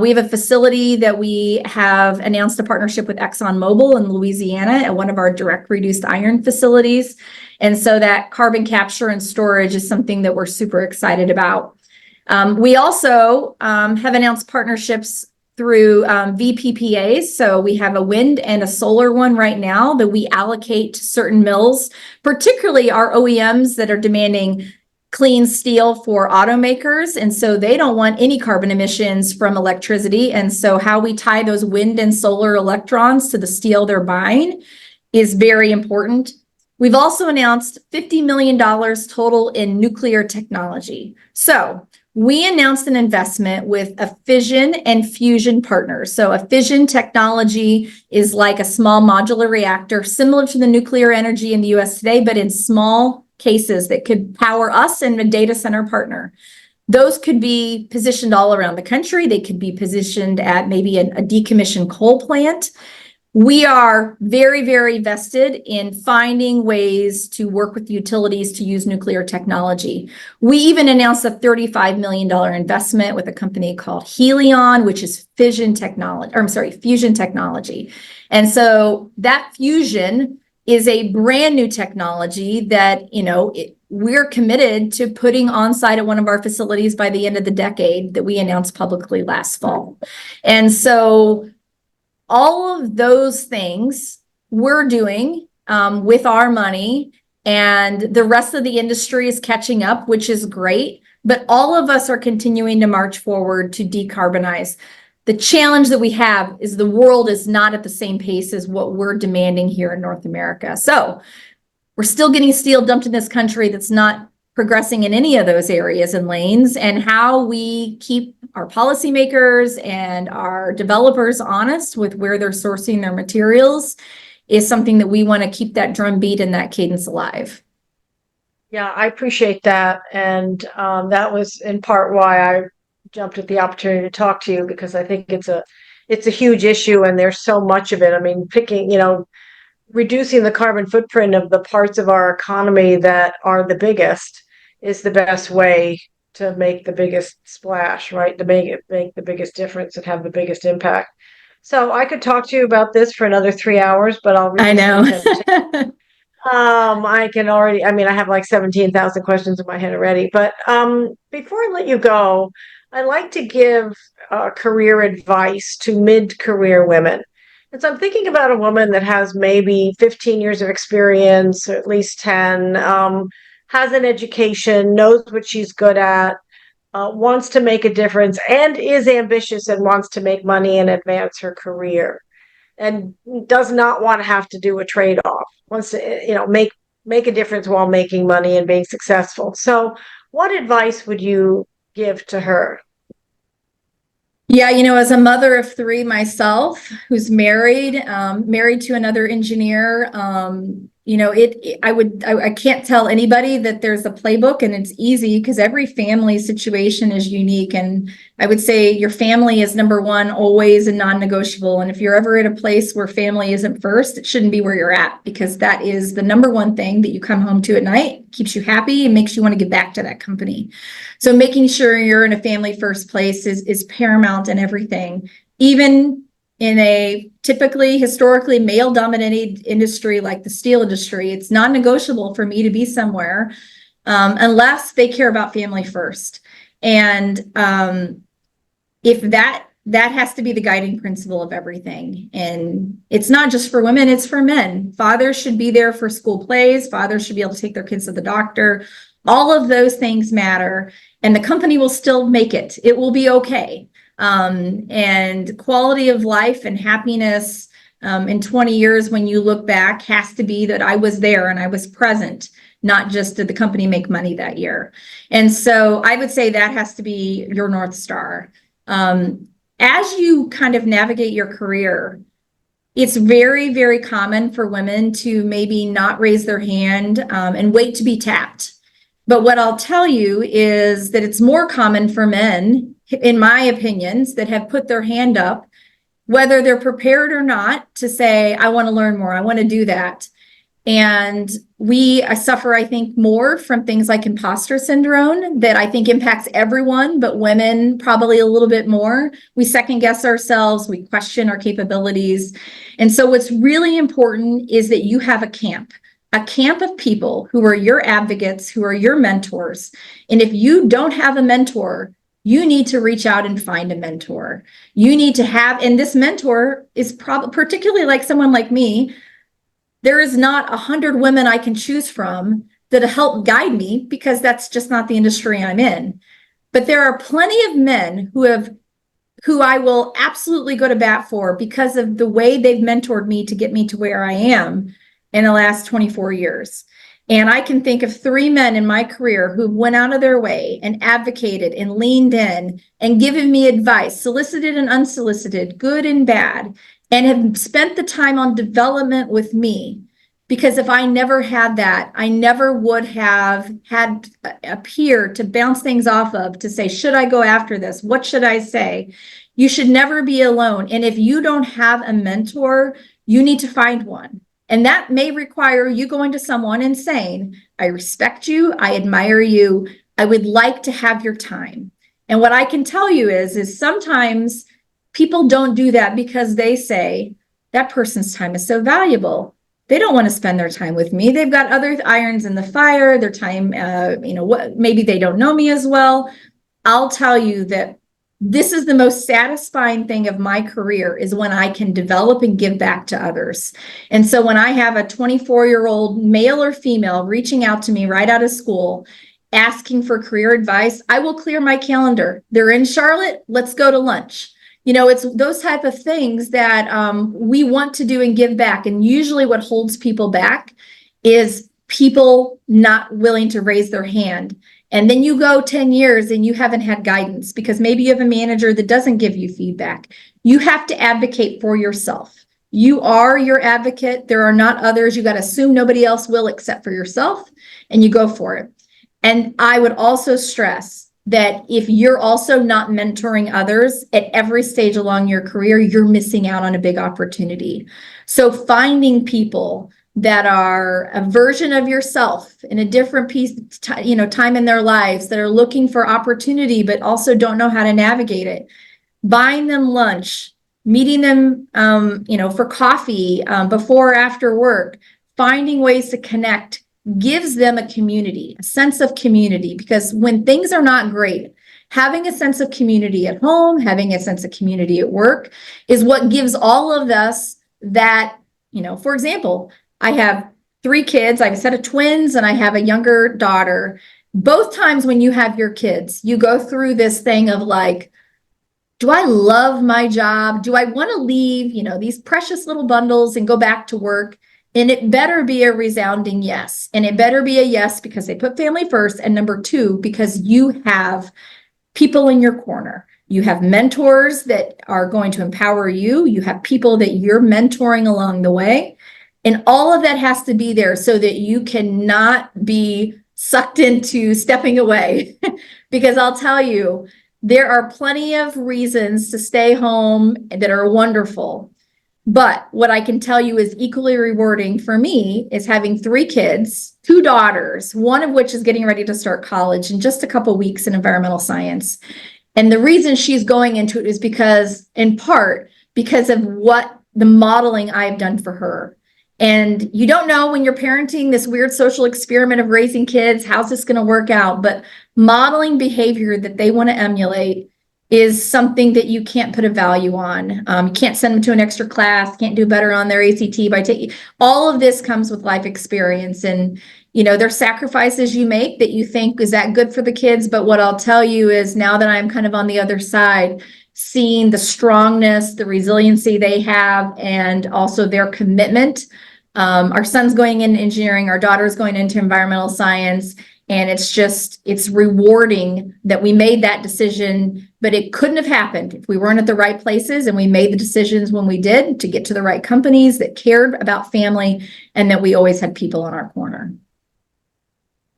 We have a facility that we have announced a partnership with ExxonMobil in Louisiana at one of our direct reduced iron facilities. And so that carbon capture and storage is something that we're super excited about. We also have announced partnerships through VPPAs. So we have a wind and a solar one right now that we allocate to certain mills, particularly our OEMs that are demanding clean steel for automakers. And so they don't want any carbon emissions from electricity. And so how we tie those wind and solar electrons to the steel they're buying is very important. We've also announced $50 million total in nuclear technology. So we announced an investment with a fission and fusion partner. So a fission technology is like a small modular reactor, similar to the nuclear energy in the US today, but in small cases that could power us and a data center partner. Those could be positioned all around the country. They could be positioned at maybe a decommissioned coal plant. We are very, very vested in finding ways to work with utilities to use nuclear technology. We even announced a $35 million investment with a company called Helion, which is fusion technology. And so that fusion is a brand new technology that, we're committed to putting on site at one of our facilities by the end of the decade that we announced publicly last fall. And so all of those things we're doing with our money, and the rest of the industry is catching up, which is great. But all of us are continuing to march forward to decarbonize. The challenge that we have is the world is not at the same pace as what we're demanding here in North America. So we're still getting steel dumped in this country that's not progressing in any of those areas and lanes, and how we keep our policymakers and our developers honest with where they're sourcing their materials is something that we want to keep that drumbeat and that cadence alive. Yeah, I appreciate that. And that was in part why I jumped at the opportunity to talk to you, because I think it's a huge issue and there's so much of it. I mean, reducing the carbon footprint of the parts of our economy that are the biggest is the best way to make the biggest splash, right? To make the biggest difference and have the biggest impact. So I could talk to you about this for another 3 hours, but I'll I really know. I have like 17,000 questions in my head already. But before I let you go, I like to give career advice to mid-career women. And so I'm thinking about a woman that has maybe 15 years of experience, or at least 10, has an education, knows what she's good at, wants to make a difference, and is ambitious and wants to make money and advance her career, and does not want to have to do a trade-off, wants to, make a difference while making money and being successful. So what advice would you give to her? Yeah, as a mother of three myself, who's married to another engineer, I can't tell anybody that there's a playbook and it's easy, because every family situation is unique. And I would say your family is number one, always, and non-negotiable. And if you're ever at a place where family isn't first, it shouldn't be where you're at, because that is the number one thing that you come home to at night, keeps you happy and makes you want to get back to that company. So making sure you're in a family first place is paramount in everything, even in a typically historically male dominated industry like the steel industry. It's non-negotiable for me to be somewhere unless they care about family first. And if that has to be the guiding principle of everything. And it's not just for women, it's for men. Fathers should be there for school plays. Fathers should be able to take their kids to the doctor. All of those things matter, and the company will still make it. It will be okay. And quality of life and happiness in 20 years, when you look back, has to be that I was there and I was present, not just did the company make money that year. And so I would say that has to be your North Star. As you kind of navigate your career, it's very, very common for women to maybe not raise their hand and wait to be tapped. But what I'll tell you is that it's more common for men, in my opinions, that have put their hand up, whether they're prepared or not, to say, I want to learn more, I want to do that. And I suffer, I think, more from things like imposter syndrome that I think impacts everyone, but women probably a little bit more. We second guess ourselves, we question our capabilities. And so what's really important is that you have a camp of people who are your advocates, who are your mentors. And if you don't have a mentor, you need to reach out and find a mentor. You need to have, and this mentor is probably particularly like someone like me. There is not 100 women I can choose from that help guide me because that's just not the industry I'm in. But there are plenty of men who I will absolutely go to bat for because of the way they've mentored me to get me to where I am in the last 24 years. And I can think of 3 men in my career who went out of their way and advocated and leaned in and given me advice, solicited and unsolicited, good and bad, and have spent the time on development with me. Because if I never had that, I never would have had a peer to bounce things off of, to say, should I go after this? What should I say? You should never be alone. And if you don't have a mentor, you need to find one. And that may require you going to someone and saying, I respect you, I admire you, I would like to have your time. And what I can tell you is sometimes people don't do that because they say, that person's time is so valuable. They don't want to spend their time with me. They've got other irons in the fire, their time, maybe they don't know me as well. I'll tell you that this is the most satisfying thing of my career, is when I can develop and give back to others. And so when I have a 24-year-old male or female reaching out to me right out of school, asking for career advice, I will clear my calendar. They're in Charlotte, let's go to lunch. It's those type of things that we want to do and give back. And usually what holds people back is people not willing to raise their hand. And then you go 10 years and you haven't had guidance because maybe you have a manager that doesn't give you feedback. You have to advocate for yourself. You are your advocate. There are not others. You got to assume nobody else will except for yourself, and you go for it. And I would also stress that if you're also not mentoring others at every stage along your career, you're missing out on a big opportunity. So finding people that are a version of yourself in a different time in their lives, that are looking for opportunity, but also don't know how to navigate it, buying them lunch, meeting them, for coffee, before or after work, finding ways to connect, gives them a community, a sense of community. Because when things are not great, having a sense of community at home, having a sense of community at work is what gives all of us that, for example, I have 3 kids, I have a set of twins, and I have a younger daughter. Both times when you have your kids, you go through this thing of like, do I love my job? Do I want to leave, these precious little bundles and go back to work? And it better be a resounding yes. And it better be a yes because they put family first. And number 2, because you have people in your corner. You have mentors that are going to empower you. You have people that you're mentoring along the way. And all of that has to be there so that you cannot be sucked into stepping away. Because I'll tell you, there are plenty of reasons to stay home that are wonderful. But what I can tell you is equally rewarding for me is having 3 kids, 2 daughters, one of which is getting ready to start college in just a couple of weeks in environmental science. And the reason she's going into it is in part because of what the modeling I've done for her. And you don't know when you're parenting this weird social experiment of raising kids, how's this going to work out? But modeling behavior that they want to emulate is something that you can't put a value on. You can't send them to an extra class, can't do better on their ACT by taking, all of this comes with life experience. And, there's sacrifices you make that you think, is that good for the kids? But what I'll tell you is, now that I'm kind of on the other side, seeing the strongness, the resiliency they have, and also their commitment. Our son's going into engineering, our daughter's going into environmental science. And it's rewarding that we made that decision, but it couldn't have happened if we weren't at the right places, and we made the decisions when we did to get to the right companies that cared about family, and that we always had people in our corner.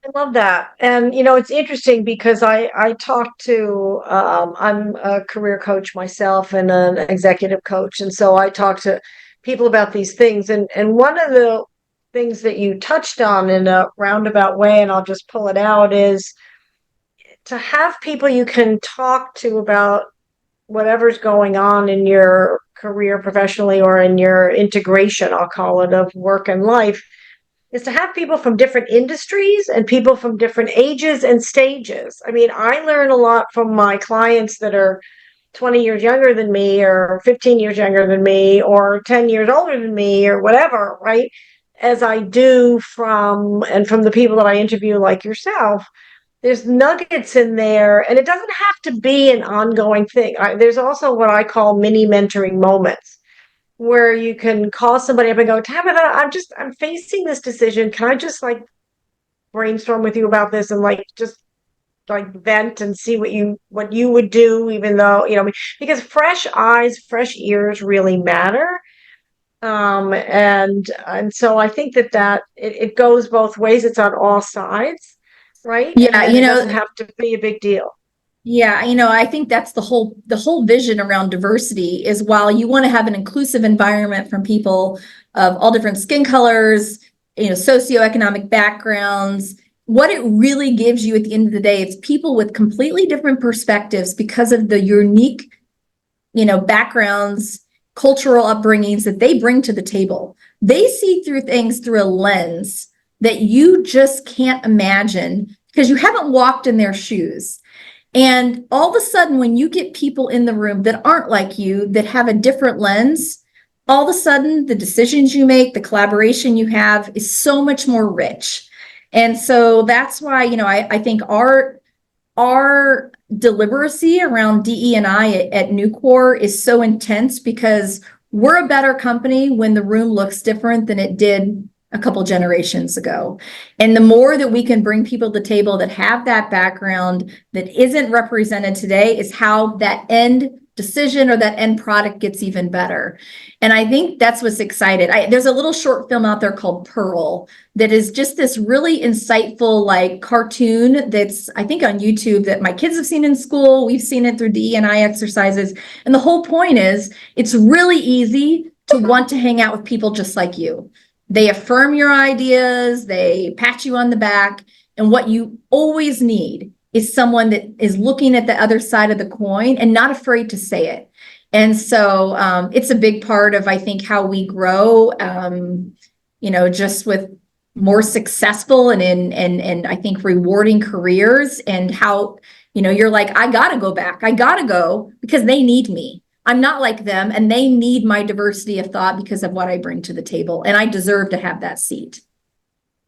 I love that. And, it's interesting because I talk to, I'm a career coach myself and an executive coach. And so I talk to people about these things. And one of the things that you touched on in a roundabout way, and I'll just pull it out, is to have people you can talk to about whatever's going on in your career professionally or in your integration, I'll call it, of work and life, is to have people from different industries and people from different ages and stages. I mean, I learn a lot from my clients that are 20 years younger than me or 15 years younger than me or 10 years older than me or whatever, right? As I do from the people that I interview, like yourself. There's nuggets in there, and it doesn't have to be an ongoing thing. There's also what I call mini mentoring moments where you can call somebody up and go, Tabitha, I'm facing this decision. Can I just like brainstorm with you about this and like just like vent and see what you would do, even though, because fresh eyes, fresh ears really matter. And so I think it goes both ways. It's on all sides, right? And Yeah, then it doesn't have to be a big deal. yeah, I think that's the whole vision around diversity is while you want to have an inclusive environment from people of all different skin colors, socioeconomic backgrounds, what it really gives you at the end of the day, it's people with completely different perspectives because of the unique, backgrounds, cultural upbringings that they bring to the table. They see through things through a lens that you just can't imagine because you haven't walked in their shoes. And all of a sudden, when you get people in the room that aren't like you, that have a different lens, all of a sudden, the decisions you make, the collaboration you have is so much more rich. And so that's why, I think our deliberacy around DE&I at Nucor is so intense because we're a better company when the room looks different than it did a couple generations ago. And the more that we can bring people to the table that have that background that isn't represented today is how that end decision or that end product gets even better. And I think that's what's excited. There's a little short film out there called Pearl that is just this really insightful like cartoon that's I think on YouTube that my kids have seen in school. We've seen it through DE&I exercises. And the whole point is it's really easy to want to hang out with people just like you. They affirm your ideas, they pat you on the back, and what you always need is someone that is looking at the other side of the coin and not afraid to say it. And so it's a big part of, I think, how we grow, just with more successful and I think rewarding careers and how, you're like, I got to go back. I got to go because they need me. I'm not like them and they need my diversity of thought because of what I bring to the table. And I deserve to have that seat.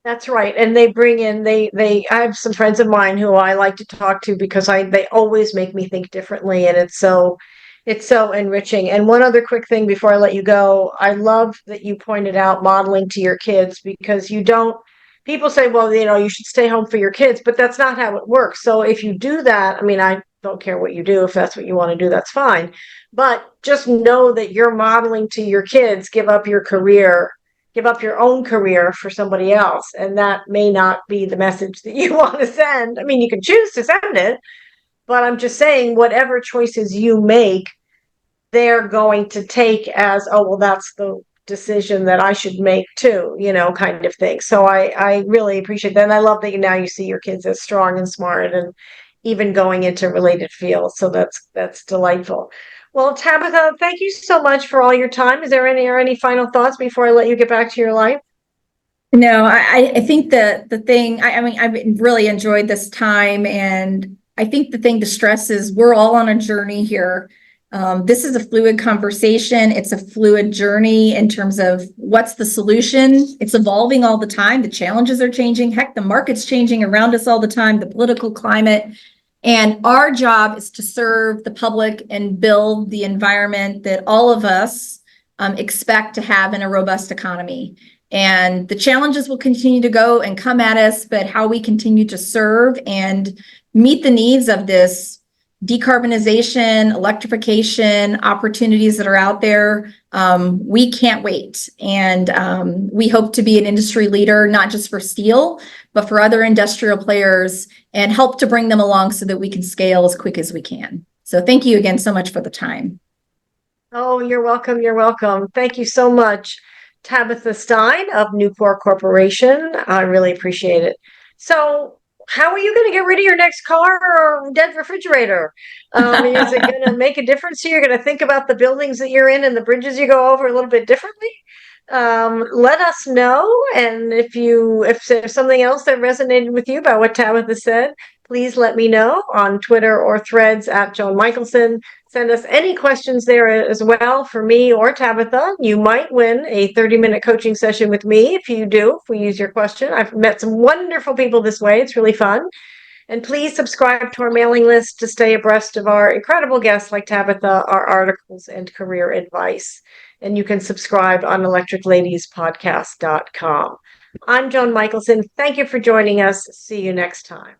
That's right. And they bring in I have some friends of mine who I like to talk to because they always make me think differently, and it's so enriching. And one other quick thing before I let you go, I love that you pointed out modeling to your kids because people say, well, you should stay home for your kids, but that's not how it works. So if you do that, I mean, I don't care what you do. If that's what you want to do, that's fine. But just know that you're modeling to your kids, give up your career, give up your own career for somebody else. And that may not be the message that you want to send. I mean, you can choose to send it, but I'm just saying, whatever choices you make, they're going to take as, oh, well, that's the decision that I should make too, kind of thing. So I really appreciate that. And I love that now you see your kids as strong and smart and even going into related fields. So that's delightful. Well, Tabitha, thank you so much for all your time. Is there any final thoughts before I let you get back to your life? No, I think the thing, I mean, I've really enjoyed this time. And I think the thing to stress is we're all on a journey here. This is a fluid conversation. It's a fluid journey in terms of what's the solution. It's evolving all the time. The challenges are changing. Heck, the market's changing around us all the time, the political climate. And our job is to serve the public and build the environment that all of us expect to have in a robust economy. And the challenges will continue to go and come at us, but how we continue to serve and meet the needs of this decarbonization, electrification opportunities that are out there, we can't wait. And we hope to be an industry leader, not just for steel, but for other industrial players and help to bring them along so that we can scale as quick as we can. So thank you again so much for the time. Oh, you're welcome. You're welcome. Thank you so much. Tabitha Stine of Nucor Corporation. I really appreciate it. So, how are you going to get rid of your next car or dead refrigerator? Is it going to make a difference to you? You're going to think about the buildings that you're in and the bridges you go over a little bit differently? Let us know. And if there's something else that resonated with you about what Tabitha said, please let me know on Twitter or threads at Joan Michelson. Send us any questions there as well for me or Tabitha. You might win a 30-minute coaching session with me if we use your question. I've met some wonderful people this way. It's really fun. And please subscribe to our mailing list to stay abreast of our incredible guests like Tabitha, our articles, and career advice. And you can subscribe on electricladiespodcast.com. I'm Joan Michelson. Thank you for joining us. See you next time.